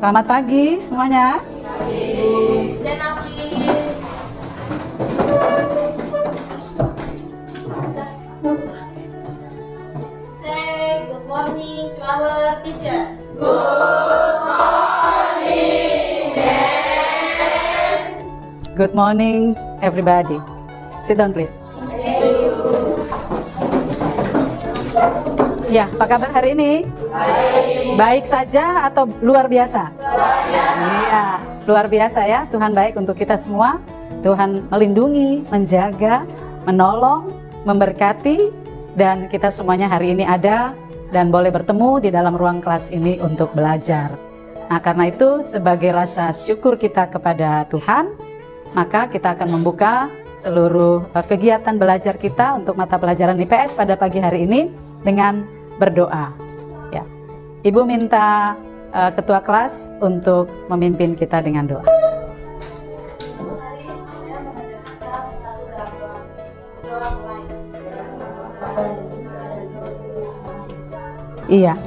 Selamat pagi semuanya. Say good morning to our teacher. Good morning everybody. Sit down please. Ya, apa kabar hari ini? Baik saja atau luar biasa? Iya, luar biasa ya. Tuhan baik untuk kita semua. Tuhan melindungi, menjaga, menolong, memberkati, dan kita semuanya hari ini ada dan boleh bertemu di dalam ruang kelas ini untuk belajar. Nah, karena itu sebagai rasa syukur kita kepada Tuhan, maka kita akan membuka seluruh kegiatan belajar kita untuk mata pelajaran IPS pada pagi hari ini dengan berdoa. Ya, Ibu minta ketua kelas untuk memimpin kita dengan doa. Iya,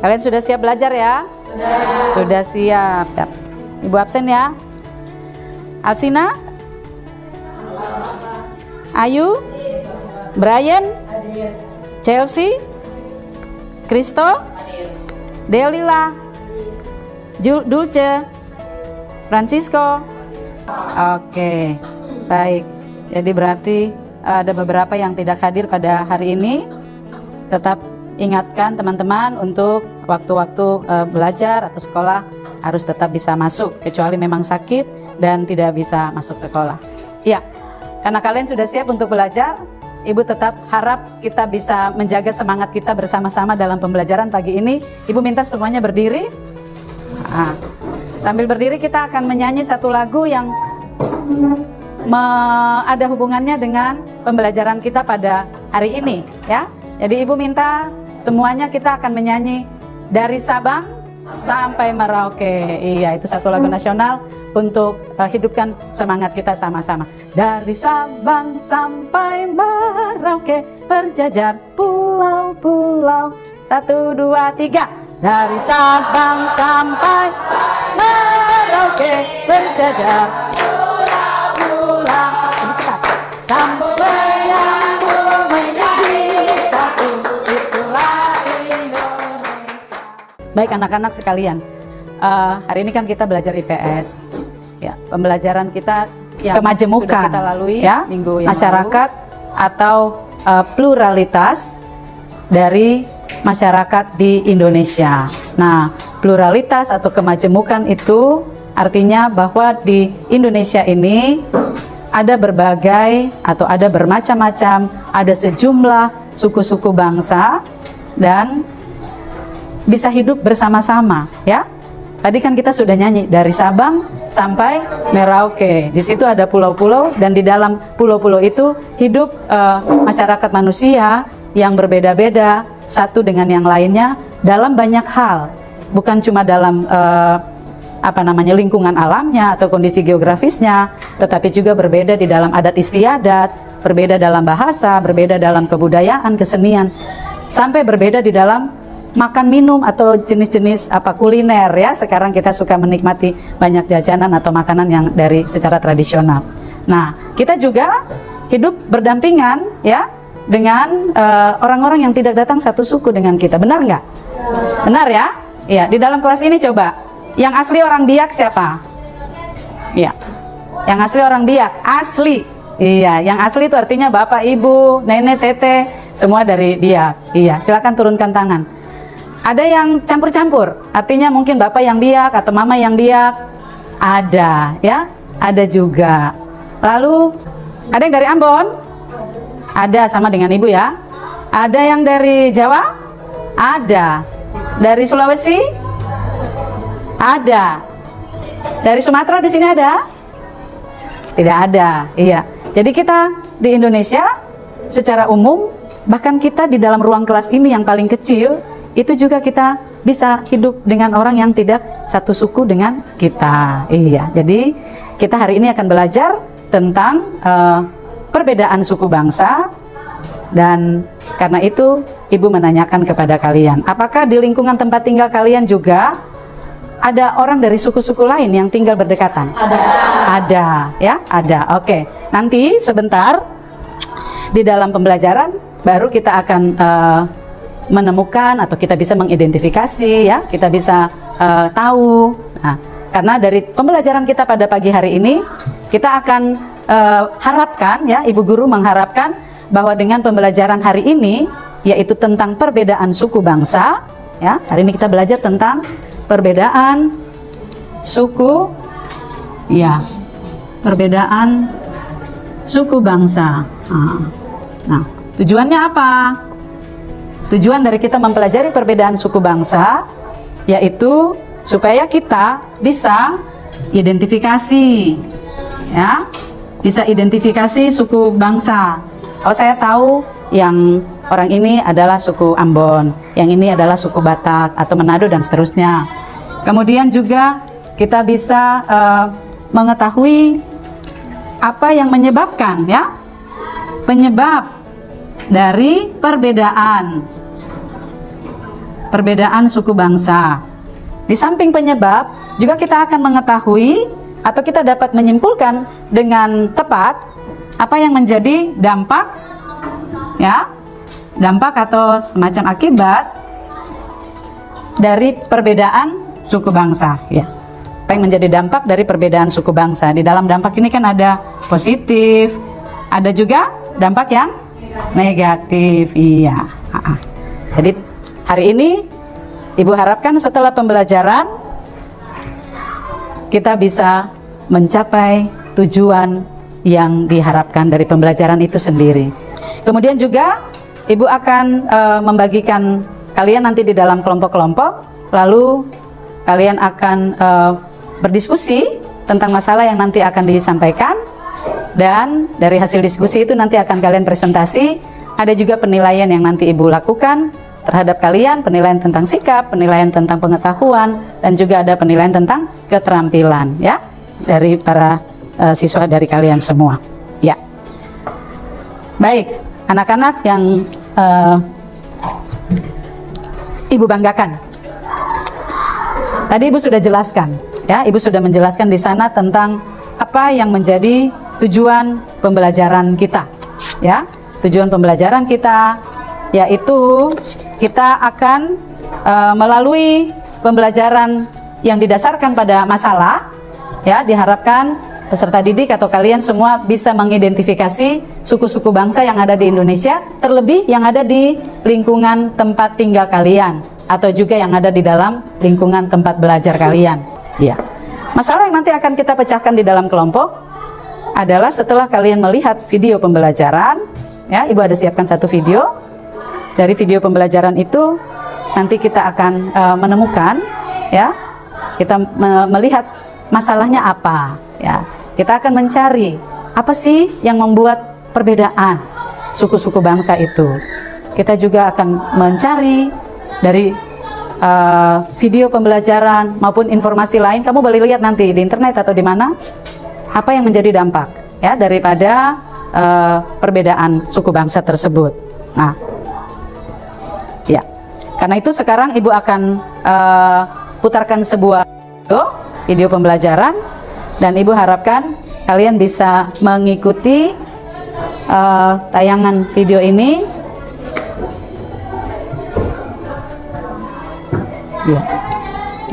kalian sudah siap belajar ya? Sudah siap. Ibu absen ya. Alsina, Ayu, Brian, Chelsea, Kristo, Delila, Dulce, Francisco. Oke, baik. Jadi berarti ada beberapa yang tidak hadir pada hari ini. Tetap ingatkan teman-teman untuk waktu-waktu belajar atau sekolah harus tetap bisa masuk, kecuali memang sakit dan tidak bisa masuk sekolah. Ya, karena kalian sudah siap untuk belajar, Ibu tetap harap kita bisa menjaga semangat kita bersama-sama dalam pembelajaran pagi ini. Ibu minta semuanya berdiri. Nah, sambil berdiri kita akan menyanyi satu lagu yang ada hubungannya dengan pembelajaran kita pada hari ini, ya. Jadi Ibu minta semuanya kita akan menyanyi dari Sabang sampai Merauke. Iya, itu satu lagu nasional untuk hidupkan semangat kita sama-sama. Dari Sabang sampai Merauke berjajar pulau-pulau. 1, 2, 3. Dari Sabang sampai Merauke berjajar pulau-pulau. Lebih cepat. Sampai aku menjadi satu, itulah Indonesia. Baik anak-anak sekalian, hari ini kan kita belajar IPS. Ya, pembelajaran kita yang kemajemukan sudah kita lalui ya, minggu yang masyarakat lalu. Atau pluralitas dari masyarakat di Indonesia. Nah, pluralitas atau kemajemukan itu artinya bahwa di Indonesia ini ada berbagai atau ada bermacam-macam, ada sejumlah suku-suku bangsa dan bisa hidup bersama-sama, ya. Tadi kan kita sudah nyanyi dari Sabang sampai Merauke. Di situ ada pulau-pulau dan di dalam pulau-pulau itu hidup masyarakat manusia yang berbeda-beda satu dengan yang lainnya dalam banyak hal. Bukan cuma dalam lingkungan alamnya atau kondisi geografisnya, tetapi juga berbeda di dalam adat istiadat, berbeda dalam bahasa, berbeda dalam kebudayaan, kesenian, sampai berbeda di dalam makan minum atau jenis-jenis kuliner ya. Sekarang kita suka menikmati banyak jajanan atau makanan yang dari secara tradisional. Nah, kita juga hidup berdampingan ya dengan orang-orang yang tidak datang satu suku dengan kita. Benar nggak? Benar ya? Iya, di dalam kelas ini coba yang asli orang Biak siapa? Iya. Yang asli orang Biak, asli. Iya, yang asli itu artinya bapak, ibu, nenek, tete, semua dari Biak. Iya, silakan turunkan tangan. Ada yang campur-campur, artinya mungkin bapak yang Biak atau mama yang Biak. Ada, ya, ada juga. Lalu ada yang dari Ambon? Ada, sama dengan ibu ya. Ada yang dari Jawa? Ada. Dari Sulawesi? Ada. Dari Sumatera di sini ada? Tidak ada. Iya. Jadi kita di Indonesia secara umum, bahkan kita di dalam ruang kelas ini yang paling kecil, itu juga kita bisa hidup dengan orang yang tidak satu suku dengan kita. Iya. Jadi kita hari ini akan belajar tentang perbedaan suku bangsa, dan karena itu Ibu menanyakan kepada kalian, apakah di lingkungan tempat tinggal kalian juga ada orang dari suku-suku lain yang tinggal berdekatan? Ada, ya, ada. Oke. Nanti sebentar di dalam pembelajaran baru kita akan menemukan atau kita bisa mengidentifikasi, ya, kita bisa tahu. Nah, karena dari pembelajaran kita pada pagi hari ini, kita akan harapkan, ya, Ibu Guru mengharapkan bahwa dengan pembelajaran hari ini, yaitu tentang perbedaan suku bangsa, ya, hari ini kita belajar tentang perbedaan suku, ya, perbedaan suku bangsa. Nah, tujuannya apa? Tujuan dari kita mempelajari perbedaan suku bangsa yaitu supaya kita bisa identifikasi, ya, bisa identifikasi suku bangsa. Kalau saya tahu yang orang ini adalah suku Ambon, yang ini adalah suku Batak atau Manado dan seterusnya. Kemudian juga kita bisa mengetahui apa yang menyebabkan, ya, penyebab dari perbedaan suku bangsa. Di samping penyebab, juga kita akan mengetahui atau kita dapat menyimpulkan dengan tepat apa yang menjadi dampak, ya, dampak atau semacam akibat dari perbedaan suku bangsa, ya. Apa yang menjadi dampak dari perbedaan suku bangsa? Di dalam dampak ini kan ada positif, ada juga dampak yang negatif, iya. Jadi hari ini Ibu harapkan setelah pembelajaran kita bisa mencapai tujuan yang diharapkan dari pembelajaran itu sendiri. Kemudian juga Ibu akan membagikan kalian nanti di dalam kelompok-kelompok, lalu kalian akan berdiskusi tentang masalah yang nanti akan disampaikan, dan dari hasil diskusi itu nanti akan kalian presentasi. Ada juga penilaian yang nanti Ibu lakukan terhadap kalian, penilaian tentang sikap, penilaian tentang pengetahuan, dan juga ada penilaian tentang keterampilan, ya, dari para siswa dari kalian semua, ya. Baik, anak-anak yang Ibu banggakan, tadi Ibu sudah jelaskan, ya, Ibu sudah menjelaskan di sana tentang apa yang menjadi tujuan pembelajaran kita, ya. Tujuan pembelajaran kita yaitu kita akan melalui pembelajaran yang didasarkan pada masalah, ya, diharapkan peserta didik atau kalian semua bisa mengidentifikasi suku-suku bangsa yang ada di Indonesia, terlebih yang ada di lingkungan tempat tinggal kalian atau juga yang ada di dalam lingkungan tempat belajar kalian, ya. Masalah yang nanti akan kita pecahkan di dalam kelompok adalah setelah kalian melihat video pembelajaran, ya, Ibu ada siapkan satu video. Dari video pembelajaran itu nanti kita akan menemukan, ya, kita melihat masalahnya apa, ya. Kita akan mencari apa sih yang membuat perbedaan suku-suku bangsa itu. Kita juga akan mencari dari video pembelajaran maupun informasi lain. Kamu boleh lihat nanti di internet atau di mana apa yang menjadi dampak, ya, daripada perbedaan suku bangsa tersebut. Nah, ya, karena itu sekarang Ibu akan putarkan sebuah video pembelajaran, dan Ibu harapkan kalian bisa mengikuti tayangan video ini, ya,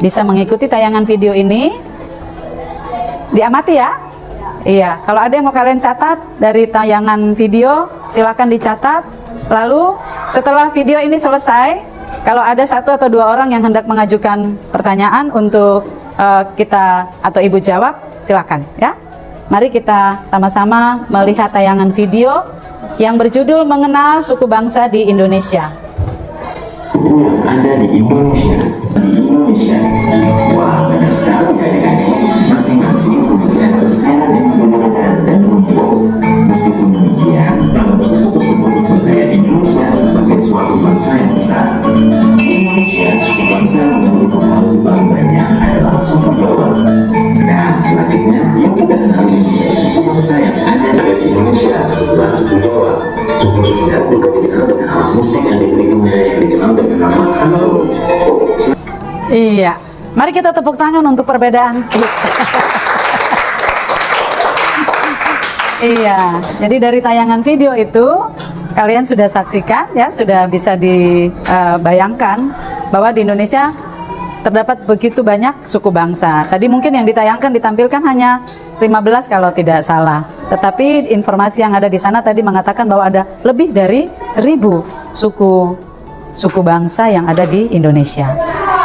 bisa mengikuti tayangan video ini, diamati, ya. Iya, kalau ada yang mau kalian catat dari tayangan video, silakan dicatat. Lalu setelah video ini selesai, kalau ada satu atau dua orang yang hendak mengajukan pertanyaan untuk kita atau Ibu jawab, silakan, ya. Mari kita sama-sama melihat tayangan video yang berjudul Mengenal Suku Bangsa di Indonesia. Yang ada di Indonesia, wah, banyak sekali adik-adik. Masing-masing memiliki kesamaan yang berbeda dan unik. Meskipun demikian, dalam suku tersebut percaya Indonesia sebagai suatu bangsa yang besar. Indonesia, suku bangsa yang memiliki populasi paling banyak adalah suku Jawa. Nah, selanjutnya yang kita kenali suku bangsa yang ada di Indonesia setelah suku Jawa. Suku Sunda juga dikenal dengan alat musik yang dimilikinya yang dikenal dengan nama Halo. Iya, Mari kita tepuk tangan untuk perbedaan kita. Iya, jadi dari tayangan video itu kalian sudah saksikan ya, sudah bisa dibayangkan bahwa di Indonesia terdapat begitu banyak suku bangsa. Tadi mungkin yang ditayangkan ditampilkan hanya 15 kalau tidak salah. Tetapi informasi yang ada di sana tadi mengatakan bahwa ada lebih dari 1000 suku bangsa yang ada di Indonesia.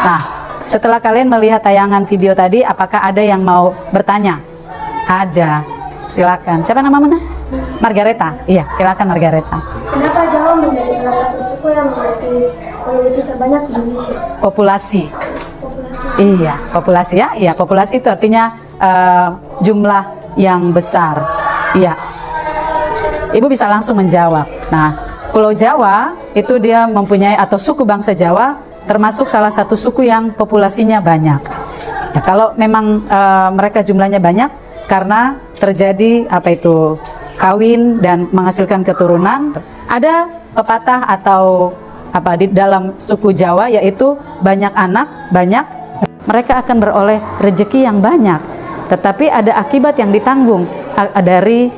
Nah, setelah kalian melihat tayangan video tadi, apakah ada yang mau bertanya? Ada. Silakan. Siapa nama mana? Margareta. Iya, silakan Margareta. Kenapa Jawa menjadi salah satu suku yang memiliki populasi terbanyak di Indonesia? Populasi. Iya, populasi ya. Iya, populasi itu artinya jumlah yang besar. Iya. Ibu bisa langsung menjawab. Nah, Pulau Jawa itu dia mempunyai, atau suku bangsa Jawa termasuk salah satu suku yang populasinya banyak. Ya, kalau memang mereka jumlahnya banyak karena terjadi kawin dan menghasilkan keturunan. Ada pepatah atau di dalam suku Jawa, yaitu banyak anak, mereka akan beroleh rezeki yang banyak, tetapi ada akibat yang ditanggung dari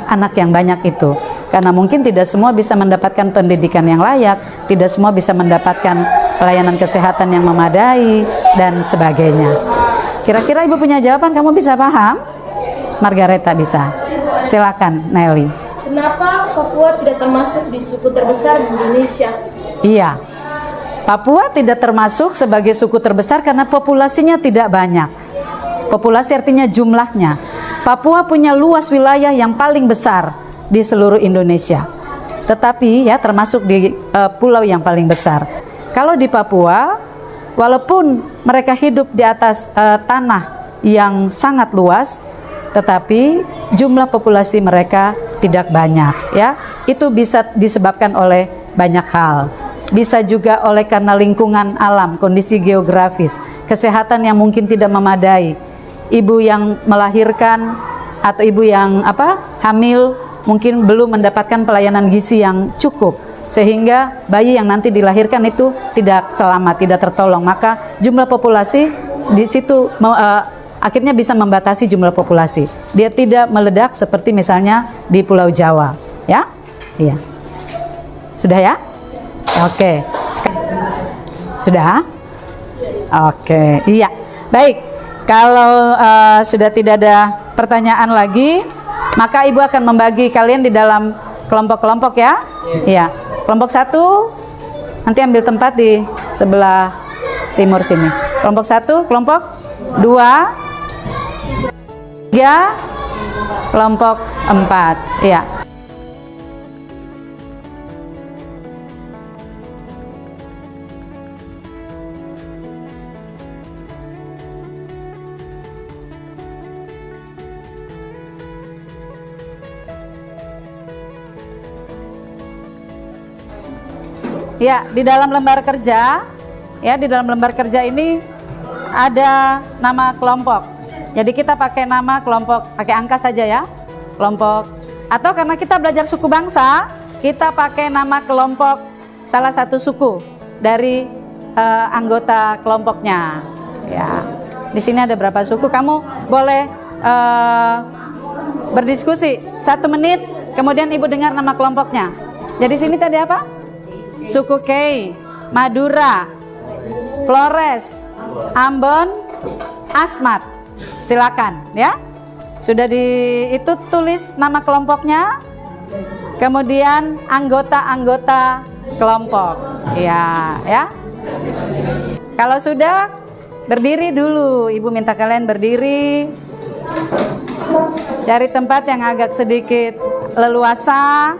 anak yang banyak itu. Karena mungkin tidak semua bisa mendapatkan pendidikan yang layak, tidak semua bisa mendapatkan pelayanan kesehatan yang memadai, dan sebagainya. Kira-kira Ibu punya jawaban, kamu bisa paham? Margareta bisa. Silakan, Nelly. Kenapa Papua tidak termasuk di suku terbesar di Indonesia? Iya. Papua tidak termasuk sebagai suku terbesar karena populasinya tidak banyak. Populasi artinya jumlahnya. Papua punya luas wilayah yang paling besar di seluruh Indonesia. Tetapi ya termasuk di pulau yang paling besar. Kalau di Papua, walaupun mereka hidup di atas tanah yang sangat luas, tetapi jumlah populasi mereka tidak banyak ya. Itu bisa disebabkan oleh banyak hal. Bisa juga oleh karena lingkungan alam, kondisi geografis, kesehatan yang mungkin tidak memadai. Ibu yang melahirkan atau ibu yang hamil mungkin belum mendapatkan pelayanan gizi yang cukup, sehingga bayi yang nanti dilahirkan itu tidak selamat, tidak tertolong. Maka jumlah populasi di situ akhirnya bisa membatasi jumlah populasi. Dia tidak meledak seperti misalnya di Pulau Jawa, ya? Iya. Sudah ya? Oke. Sudah? Oke, iya. Baik. Kalau sudah tidak ada pertanyaan lagi, maka Ibu akan membagi kalian di dalam kelompok-kelompok ya? Iya. Kelompok 1 nanti ambil tempat di sebelah timur sini. Kelompok 1, kelompok 2, 3, kelompok 4. Iya. Ya, di dalam lembar kerja, ini ada nama kelompok. Jadi kita pakai nama kelompok, pakai angka saja ya. Kelompok, atau karena kita belajar suku bangsa, kita pakai nama kelompok salah satu suku dari anggota kelompoknya. Ya. Di sini ada berapa suku? Kamu boleh berdiskusi 1 menit, kemudian Ibu dengar nama kelompoknya. Jadi sini tadi apa? Suku Kei, Madura, Flores, Ambon, Asmat. Silakan ya. Sudah itu tulis nama kelompoknya. Kemudian anggota-anggota kelompok. Iya, ya. Kalau sudah, berdiri dulu. Ibu minta kalian berdiri. Cari tempat yang agak sedikit leluasa.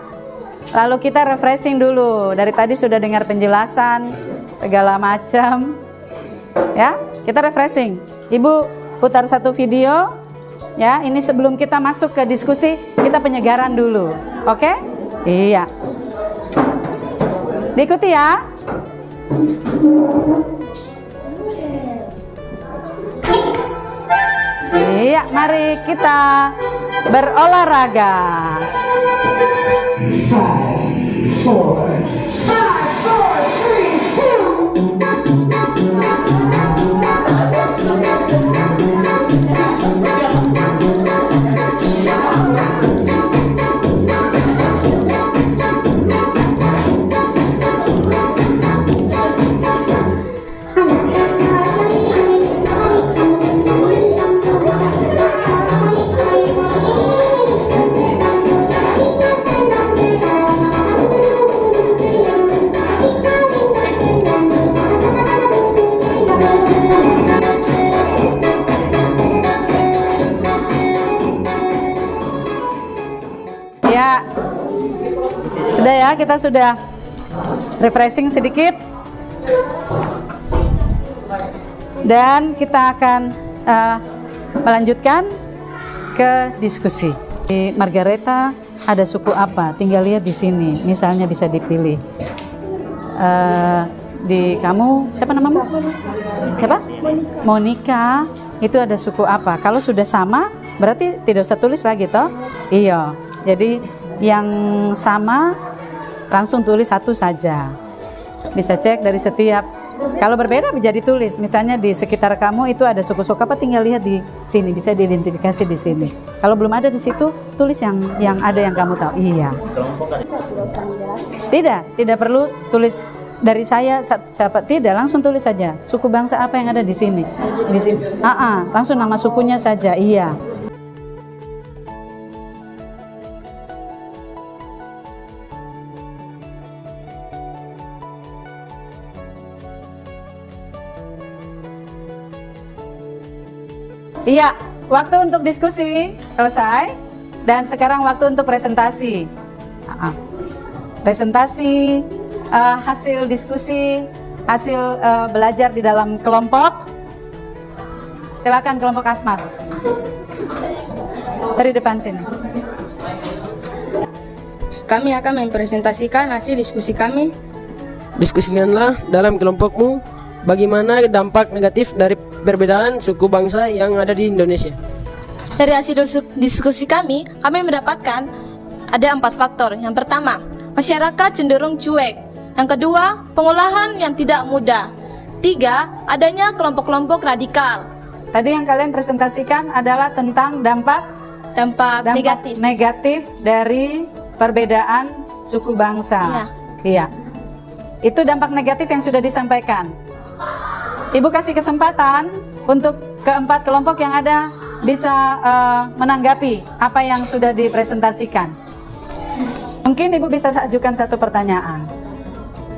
Lalu kita refreshing dulu. Dari tadi sudah dengar penjelasan segala macam. Ya, kita refreshing. Ibu putar satu video. Ya, ini sebelum kita masuk ke diskusi, kita penyegaran dulu. Oke? Iya. Diikuti ya. Iya, mari kita berolahraga. 5, 4, 3, 2. Ya, kita sudah refreshing sedikit. Dan kita akan melanjutkan ke diskusi. Di Margareta ada suku apa? Tinggal lihat di sini. Misalnya bisa dipilih. Di kamu siapa namamu? Siapa? Monica. Itu ada suku apa? Kalau sudah sama, berarti tidak usah tulis lagi toh? Iya. Jadi yang sama langsung tulis satu saja. Bisa cek dari setiap. Kalau berbeda bisa ditulis. Misalnya di sekitar kamu itu ada suku-suku apa, tinggal lihat di sini, bisa diidentifikasi di sini. Kalau belum ada di situ, tulis yang ada yang kamu tahu. Iya. Tidak perlu tulis dari saya siapa, tidak, langsung tulis saja suku bangsa apa yang ada di sini. Di sini. Langsung nama sukunya saja. Iya. Iya, waktu untuk diskusi selesai dan sekarang waktu untuk presentasi. Presentasi hasil diskusi, hasil belajar di dalam kelompok. Silakan kelompok Asmat. Dari depan sini. Kami akan mempresentasikan hasil diskusi kami. Diskusikanlah dalam kelompokmu bagaimana dampak negatif dari perbedaan suku bangsa yang ada di Indonesia. Dari hasil diskusi kami mendapatkan ada 4 faktor. Yang pertama, masyarakat cenderung cuek. Yang kedua, pengolahan yang tidak mudah. 3, adanya kelompok-kelompok radikal. Tadi yang kalian presentasikan adalah tentang dampak negatif dari perbedaan suku bangsa. Iya. Itu dampak negatif yang sudah disampaikan. Ibu kasih kesempatan untuk keempat kelompok yang ada bisa menanggapi apa yang sudah dipresentasikan. Mungkin Ibu bisa ajukan satu pertanyaan.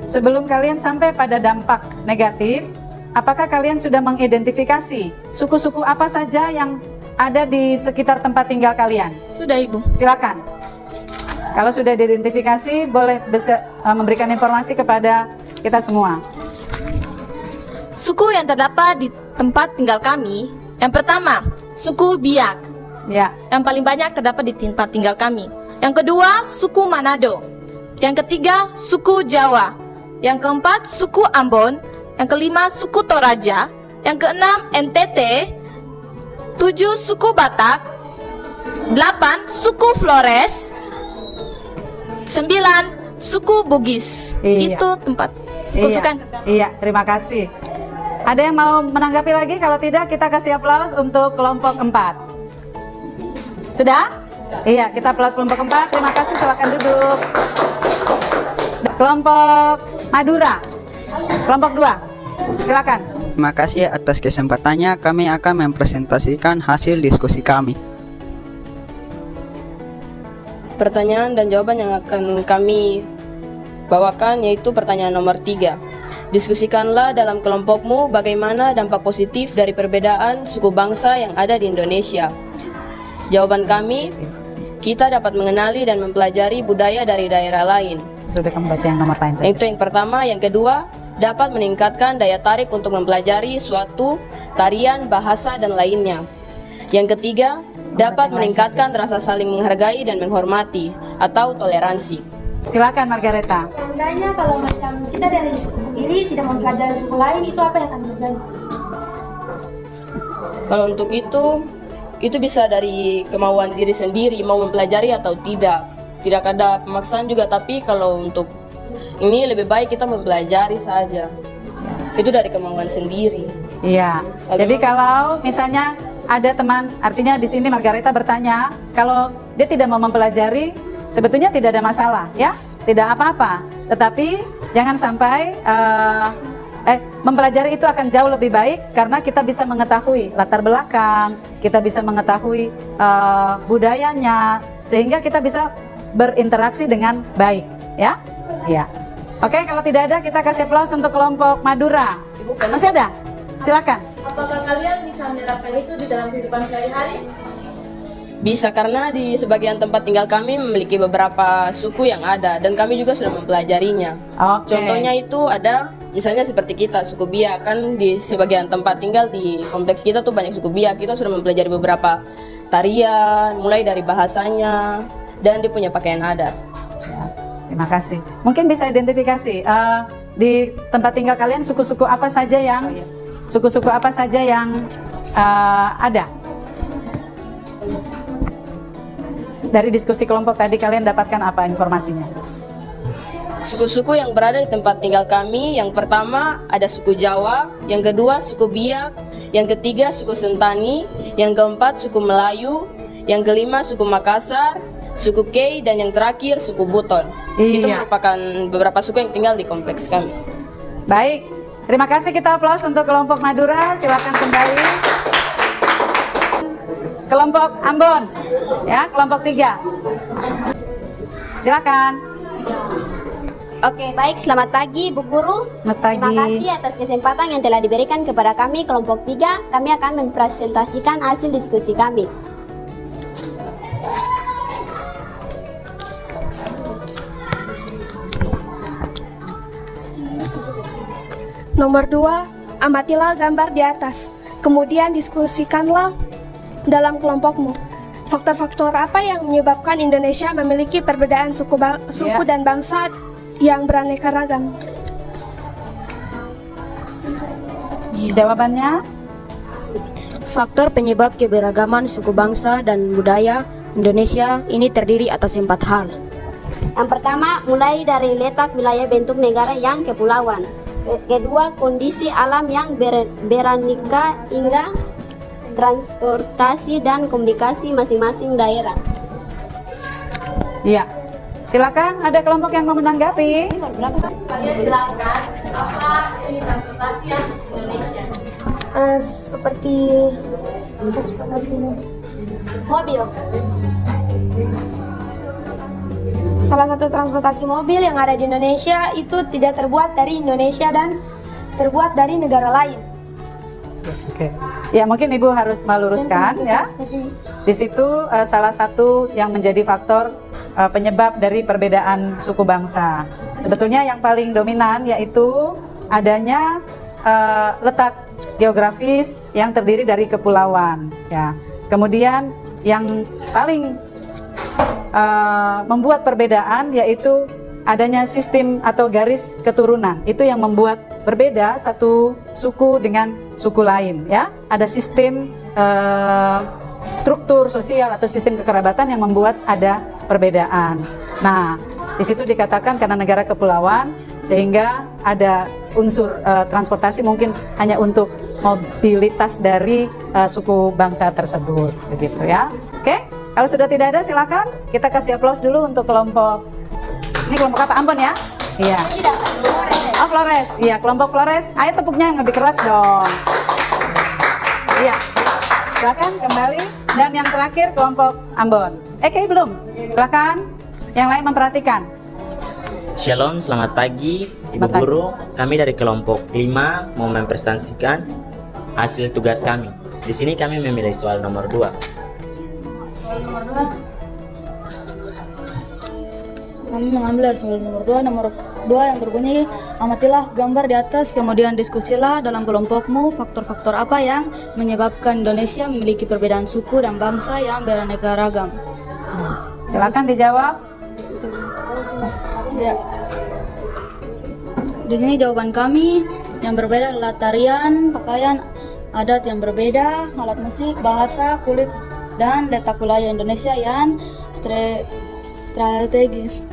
Sebelum kalian sampai pada dampak negatif, apakah kalian sudah mengidentifikasi suku-suku apa saja yang ada di sekitar tempat tinggal kalian? Sudah, Ibu. Silakan. Kalau sudah diidentifikasi, boleh bisa memberikan informasi kepada kita semua. Suku yang terdapat di tempat tinggal kami, yang pertama, suku Biak. Ya. Yang paling banyak terdapat di tempat tinggal kami. Yang kedua, suku Manado. Yang ketiga, suku Jawa. Yang keempat, suku Ambon. Yang kelima, suku Toraja. Yang keenam, NTT. 7, suku Batak. 8, suku Flores. 9, suku Bugis. Iya. Itu tempat suku yang terdapat. Iya, terima kasih. Ada yang mau menanggapi lagi? Kalau tidak, kita kasih aplaus untuk kelompok 4. Sudah? Iya, kita aplaus kelompok 4. Terima kasih, silakan duduk. Kelompok Madura. Kelompok 2. Silakan. Terima kasih atas kesempatannya. Kami akan mempresentasikan hasil diskusi kami. Pertanyaan dan jawaban yang akan kami bawakan yaitu pertanyaan nomor 3. Diskusikanlah dalam kelompokmu bagaimana dampak positif dari perbedaan suku bangsa yang ada di Indonesia. Jawaban kami, kita dapat mengenali dan mempelajari budaya dari daerah lain. Sudah kamu baca yang nomor lain saja. Itu yang pertama. Yang kedua, dapat meningkatkan daya tarik untuk mempelajari suatu tarian, bahasa, dan lainnya. Yang ketiga, dapat meningkatkan rasa saling menghargai dan menghormati atau toleransi. Silakan Margareta. Seandainya kalau macam kita dari suku sendiri tidak mempelajari suku lain, itu apa yang akan terjadi? Kalau untuk itu bisa dari kemauan diri sendiri, mau mempelajari atau tidak. Tidak ada pemaksaan juga, tapi kalau untuk ini lebih baik kita mempelajari saja. Itu dari kemauan sendiri. Iya. Jadi kalau misalnya ada teman, artinya di sini Margareta bertanya, kalau dia tidak mau mempelajari, sebetulnya tidak ada masalah, ya, tidak apa-apa. Tetapi jangan sampai mempelajari itu akan jauh lebih baik karena kita bisa mengetahui latar belakang, kita bisa mengetahui budayanya, sehingga kita bisa berinteraksi dengan baik, ya. Ya. Oke, kalau tidak ada kita kasih aplaus untuk kelompok Madura. Masih ada? Silakan. Apakah kalian bisa menerapkan itu di dalam kehidupan sehari-hari? Bisa karena di sebagian tempat tinggal kami memiliki beberapa suku yang ada dan kami juga sudah mempelajarinya. Oke. Contohnya itu ada misalnya seperti kita suku Biak, kan di sebagian tempat tinggal di kompleks kita tuh banyak suku Biak. Kita sudah mempelajari beberapa tarian, mulai dari bahasanya dan dia punya pakaian adat. Ya, terima kasih. Mungkin bisa identifikasi di tempat tinggal kalian suku-suku apa saja yang ada? Dari diskusi kelompok tadi kalian dapatkan apa informasinya? Suku-suku yang berada di tempat tinggal kami, yang pertama ada suku Jawa, yang kedua suku Biak, yang ketiga suku Sentani, yang keempat suku Melayu, yang kelima suku Makassar, suku Kei, dan yang terakhir suku Buton. Itu Iya. merupakan beberapa suku yang tinggal di kompleks kami. Baik, terima kasih, kita aplaus untuk kelompok Madura. Silakan kembali. Kelompok Ambon, ya, kelompok 3. Silakan. Oke, baik. Selamat pagi, Bu Guru. Selamat pagi. Terima kasih atas kesempatan yang telah diberikan kepada kami, kelompok 3. Kami akan mempresentasikan hasil diskusi kami. Nomor 2, amatilah gambar di atas. Kemudian diskusikanlah dalam kelompokmu. Faktor-faktor apa yang menyebabkan Indonesia memiliki perbedaan suku Ya. dan bangsa yang beraneka ragam? Jawabannya? Faktor penyebab keberagaman suku bangsa dan budaya Indonesia ini terdiri atas 4 hal. Yang pertama, mulai dari letak wilayah bentuk negara yang kepulauan. Kedua, kondisi alam yang beraneka hingga transportasi dan komunikasi masing-masing daerah. Iya. Silakan, ada kelompok yang mau menanggapi. Seperti transportasi Mobil. Salah satu transportasi mobil yang ada di Indonesia itu tidak terbuat dari Indonesia dan terbuat dari negara lain. Oke. Ya, mungkin Ibu harus meluruskan ya. Di situ salah satu yang menjadi faktor penyebab dari perbedaan suku bangsa. Sebetulnya yang paling dominan yaitu adanya letak geografis yang terdiri dari kepulauan. Ya. Kemudian yang paling membuat perbedaan yaitu adanya sistem atau garis keturunan. Itu yang membuat berbeda satu suku dengan suku lain, ya. Ada sistem struktur sosial atau sistem kekerabatan yang membuat ada perbedaan. Nah, di situ dikatakan karena negara kepulauan sehingga ada unsur transportasi mungkin hanya untuk mobilitas dari suku bangsa tersebut, begitu ya. Oke, kalau sudah tidak ada silakan kita kasih aplaus dulu untuk kelompok. Ini kelompok apa? Ambon ya? Iya. Oh, Flores. Iya, kelompok Flores. Ayo tepuknya yang lebih keras dong. Iya. Silakan kembali. Dan yang terakhir kelompok Ambon. Kayaknya belum. Silakan. Yang lain memperhatikan. Shalom, selamat pagi Ibu Selamat pagi. Guru. Kami dari kelompok 5 mau mempresentasikan hasil tugas kami. Di sini kami memilih soal nomor 2. Kami mengambil dari soal nomor 2. Nomor 2 yang berbunyi, amatilah gambar di atas, kemudian diskusilah dalam kelompokmu faktor-faktor apa yang menyebabkan Indonesia memiliki perbedaan suku dan bangsa yang beraneka ragam. Silakan dijawab. Ya. Di sini jawaban kami yang berbeda adalah tarian, pakaian adat yang berbeda, alat musik, bahasa, kulit, dan letak wilayah Indonesia yang strategis.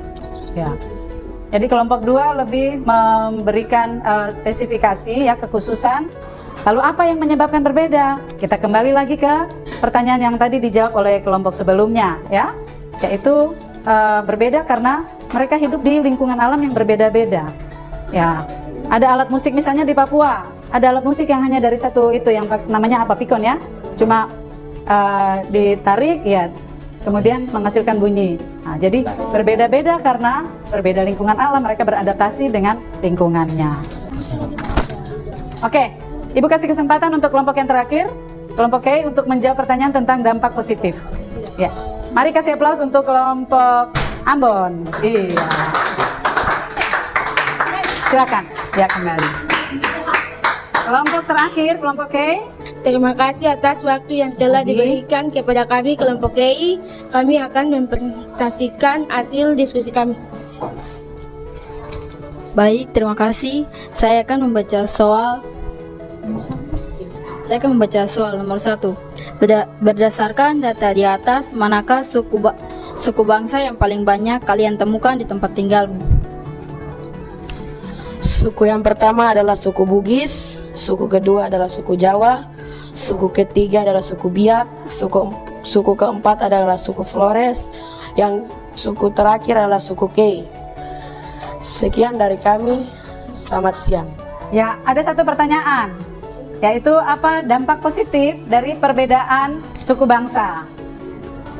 Ya. Jadi kelompok 2 lebih memberikan spesifikasi ya, kekhususan. Lalu apa yang menyebabkan berbeda? Kita kembali lagi ke pertanyaan yang tadi dijawab oleh kelompok sebelumnya ya, yaitu berbeda karena mereka hidup di lingkungan alam yang berbeda-beda. Ya, ada alat musik misalnya di Papua, ada alat musik yang hanya dari satu itu yang namanya apa, pikon ya, cuma ditarik ya, kemudian menghasilkan bunyi. Nah, jadi berbeda-beda karena berbeda lingkungan alam, mereka beradaptasi dengan lingkungannya. Oke, Ibu kasih kesempatan untuk kelompok yang terakhir, kelompok K, untuk menjawab pertanyaan tentang dampak positif. Ya, mari kasih aplaus untuk kelompok Ambon. Iya. Silakan, ya kembali. Kelompok terakhir, kelompok K. Terima kasih atas waktu yang telah diberikan kepada kami kelompok KI. Kami akan mempresentasikan hasil diskusi kami. Baik, terima kasih. Saya akan membaca soal nomor 1. Berdasarkan data di atas, manakah suku bangsa yang paling banyak kalian temukan di tempat tinggalmu? Suku yang pertama adalah suku Bugis, suku kedua adalah suku Jawa, suku ketiga adalah suku Biak, suku keempat adalah suku Flores, yang suku terakhir adalah suku K. Sekian dari kami, selamat siang. Ya, ada satu pertanyaan, yaitu apa dampak positif dari perbedaan suku bangsa?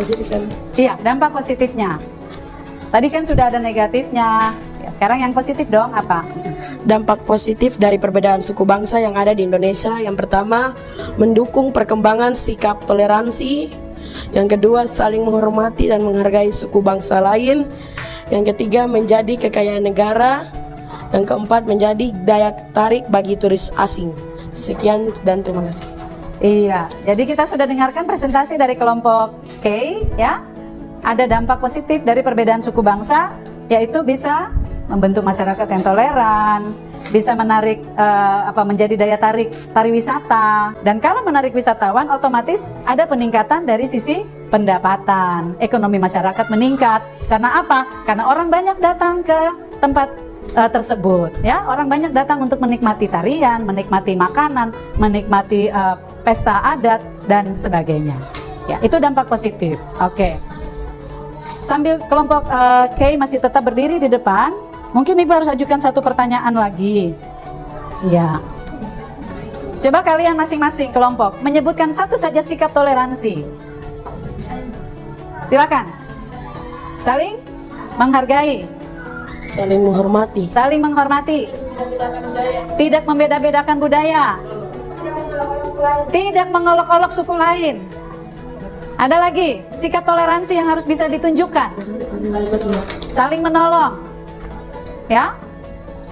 Positif kan? Iya, dampak positifnya. Tadi kan sudah ada negatifnya. Ya, sekarang yang positif dong apa? Dampak positif dari perbedaan suku bangsa yang ada di Indonesia, yang pertama, mendukung perkembangan sikap toleransi. Yang kedua, saling menghormati dan menghargai suku bangsa lain. Yang ketiga, menjadi kekayaan negara. Yang keempat, menjadi daya tarik bagi turis asing. Sekian dan terima kasih. Iya, jadi kita sudah dengarkan presentasi dari kelompok K, ya. Ada dampak positif dari perbedaan suku bangsa, yaitu bisa membentuk masyarakat yang toleran, bisa menarik menjadi daya tarik pariwisata, dan kalau menarik wisatawan otomatis ada peningkatan dari sisi pendapatan, ekonomi masyarakat meningkat. Karena apa? Karena orang banyak datang ke tempat tersebut, ya. Orang banyak datang untuk menikmati tarian, menikmati makanan, menikmati pesta adat dan sebagainya. Ya, itu dampak positif. Oke. Sambil kelompok K masih tetap berdiri di depan, mungkin Ibu harus ajukan satu pertanyaan lagi. Ya. Coba kalian masing-masing kelompok menyebutkan satu saja sikap toleransi. Silakan. Saling menghargai. Saling menghormati. Saling menghormati. Tidak membeda-bedakan budaya. Tidak mengolok-olok suku lain. Ada lagi sikap toleransi yang harus bisa ditunjukkan. Saling menolong. Ya,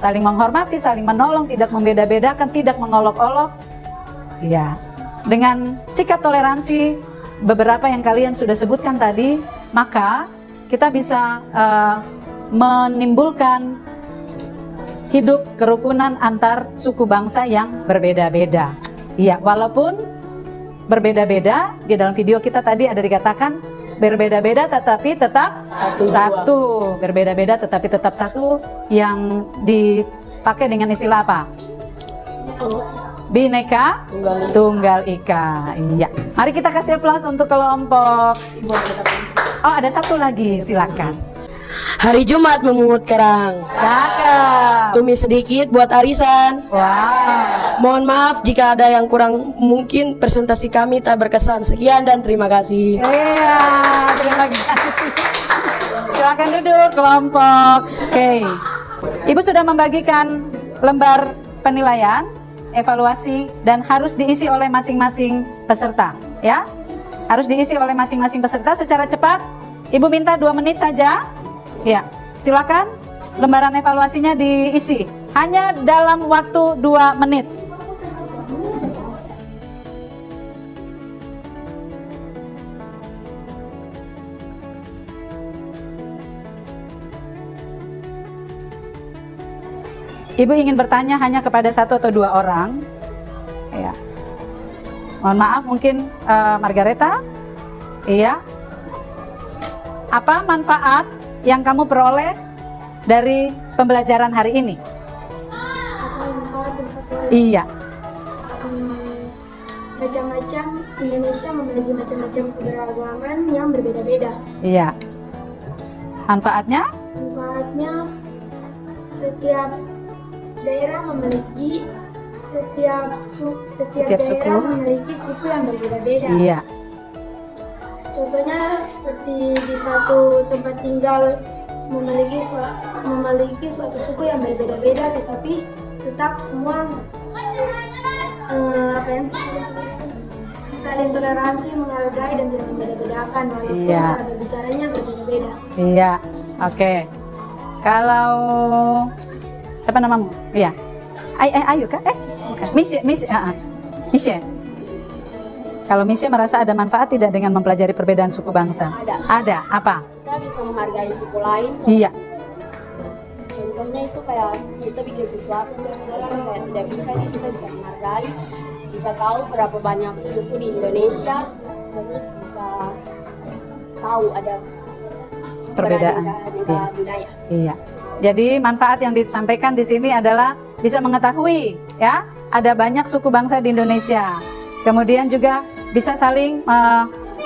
saling menghormati, saling menolong, tidak membeda-bedakan, tidak mengolok-olok. Ya, dengan sikap toleransi beberapa yang kalian sudah sebutkan tadi, maka kita bisa menimbulkan hidup kerukunan antar suku bangsa yang berbeda-beda. Iya, walaupun berbeda-beda, di dalam video kita tadi ada dikatakan berbeda-beda tetapi tetap satu. Berbeda-beda tetapi tetap satu, yang dipakai dengan istilah apa? Bhinneka Tunggal Ika. Iya. Mari kita kasih aplaus untuk kelompok. Oh, ada satu lagi, silakan. Hari Jumat memungut kerang. Cakep. Tumis sedikit buat arisan. Wow. Mohon maaf jika ada yang kurang, mungkin presentasi kami tak berkesan. Sekian dan terima kasih. Iya, terima kasih. Silakan duduk kelompok. Oke. Ibu sudah membagikan lembar penilaian, evaluasi, dan harus diisi oleh masing-masing peserta, ya. Harus diisi oleh masing-masing peserta secara cepat. Ibu minta 2 menit saja. Ya, silakan lembaran evaluasinya diisi hanya dalam waktu 2 menit. Ibu ingin bertanya hanya kepada 1 atau 2 orang. Ya. Mohon maaf, mungkin Margareta. Iya. Apa manfaat yang kamu peroleh dari pembelajaran hari ini? Iya. Macam-macam Indonesia memiliki macam-macam keberagaman yang berbeda-beda. Iya. Manfaatnya? Manfaatnya setiap daerah memiliki setiap daerah suku memiliki suku yang berbeda-beda. Iya. Contohnya seperti di satu tempat tinggal memiliki suatu suku yang berbeda-beda, tetapi tetap semua saling toleransi, menghargai, dan tidak membeda-bedakan walaupun Iya. cara berbicaranya berbeda-beda. Iya, oke. Kalau siapa namamu? Iya. Ayu kah? Bukan. Misye. Kalau Misye merasa ada manfaat tidak dengan mempelajari perbedaan suku bangsa? Ada. Apa? Kita bisa menghargai suku lain. Iya. Contohnya itu kayak kita bikin sesuatu terus orang kayak tidak bisa, kita bisa menghargai, bisa tahu berapa banyak suku di Indonesia, terus bisa tahu ada Perbedaan. beraneka budaya. Iya. Jadi manfaat yang disampaikan di sini adalah bisa mengetahui ya ada banyak suku bangsa di Indonesia. Kemudian juga bisa saling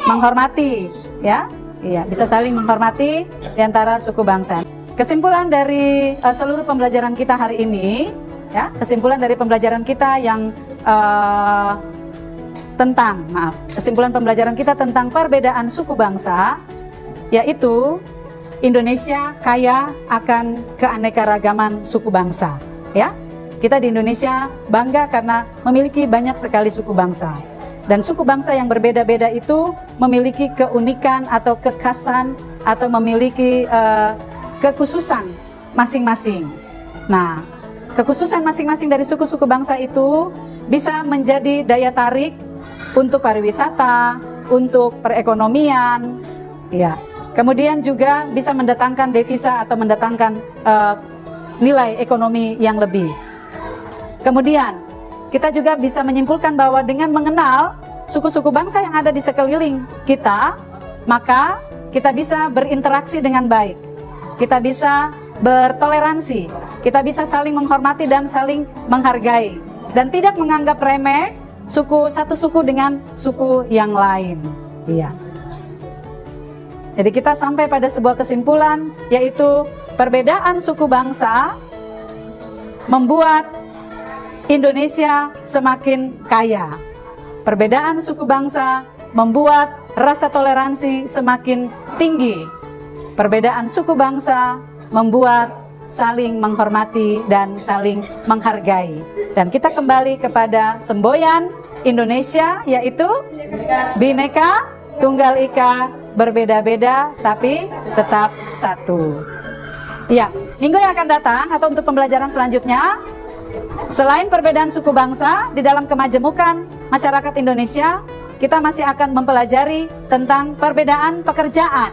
menghormati ya. Iya, bisa saling menghormati di antara suku bangsa. Kesimpulan dari seluruh pembelajaran kita hari ini ya, kesimpulan dari pembelajaran kita yang kesimpulan pembelajaran kita tentang perbedaan suku bangsa yaitu Indonesia kaya akan keanekaragaman suku bangsa ya. Kita di Indonesia bangga karena memiliki banyak sekali suku bangsa. Dan suku bangsa yang berbeda-beda itu memiliki keunikan atau kekhasan atau memiliki kekhususan masing-masing. Nah, kekhususan masing-masing dari suku-suku bangsa itu bisa menjadi daya tarik untuk pariwisata, untuk perekonomian, ya. Kemudian juga bisa mendatangkan devisa atau mendatangkan nilai ekonomi yang lebih. Kemudian kita juga bisa menyimpulkan bahwa dengan mengenal suku-suku bangsa yang ada di sekeliling kita, maka kita bisa berinteraksi dengan baik. Kita bisa bertoleransi, kita bisa saling menghormati dan saling menghargai, dan tidak menganggap remeh satu suku dengan suku yang lain. Iya. Jadi kita sampai pada sebuah kesimpulan, yaitu perbedaan suku bangsa membuat Indonesia semakin kaya. Perbedaan suku bangsa membuat rasa toleransi semakin tinggi. Perbedaan suku bangsa membuat saling menghormati dan saling menghargai. Dan kita kembali kepada semboyan Indonesia, yaitu Bhinneka Tunggal Ika, berbeda-beda tapi tetap satu. Ya, minggu yang akan datang atau untuk pembelajaran selanjutnya, selain perbedaan suku bangsa di dalam kemajemukan masyarakat Indonesia, kita masih akan mempelajari tentang perbedaan pekerjaan.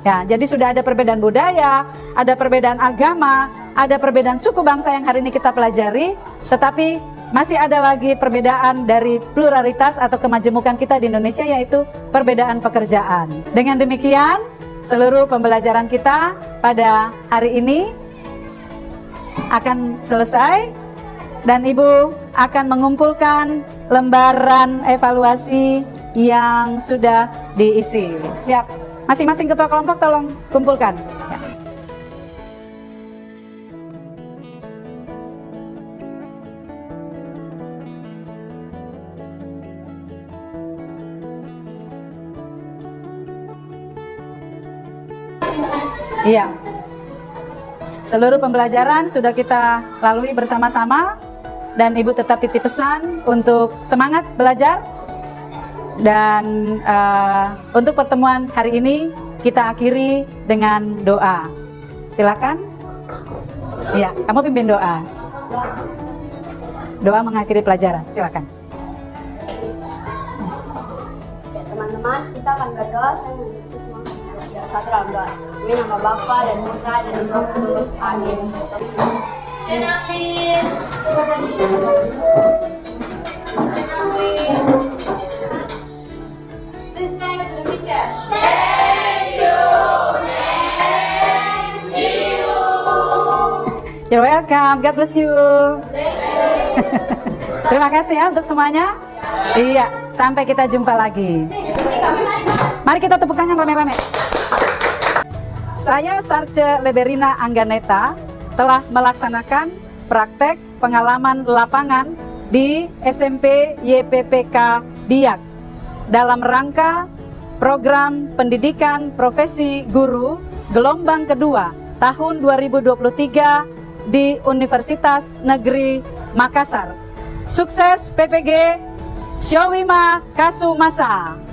Ya, jadi sudah ada perbedaan budaya, ada perbedaan agama, ada perbedaan suku bangsa yang hari ini kita pelajari, tetapi masih ada lagi perbedaan dari pluralitas atau kemajemukan kita di Indonesia, yaitu perbedaan pekerjaan. Dengan demikian, seluruh pembelajaran kita pada hari ini akan selesai dan Ibu akan mengumpulkan lembaran evaluasi yang sudah diisi. Siap? Masing-masing ketua kelompok tolong kumpulkan. Ya. Iya. Seluruh pembelajaran sudah kita lalui bersama-sama dan Ibu tetap titip pesan untuk semangat belajar. Dan untuk pertemuan hari ini kita akhiri dengan doa. Silakan. Iya, kamu pimpin doa. Doa mengakhiri pelajaran. Silakan. Ya, teman-teman, kita akan berdoa. Saya mengikuti semangat yang satu dalam doa. Amin. Nama Bapa dan Putra dan Roh Kudus. Amin. You're welcome. God bless you. Terima kasih ya untuk semuanya. Iya, sampai kita jumpa lagi. Mari kita tepuk tangan rame-rame. Saya Sarce Leberina Angganeta telah melaksanakan praktek pengalaman lapangan di SMP YPPK Biak dalam rangka program pendidikan profesi guru gelombang kedua tahun 2023 di Universitas Negeri Makassar. Sukses PPG Syowima Kasumasa.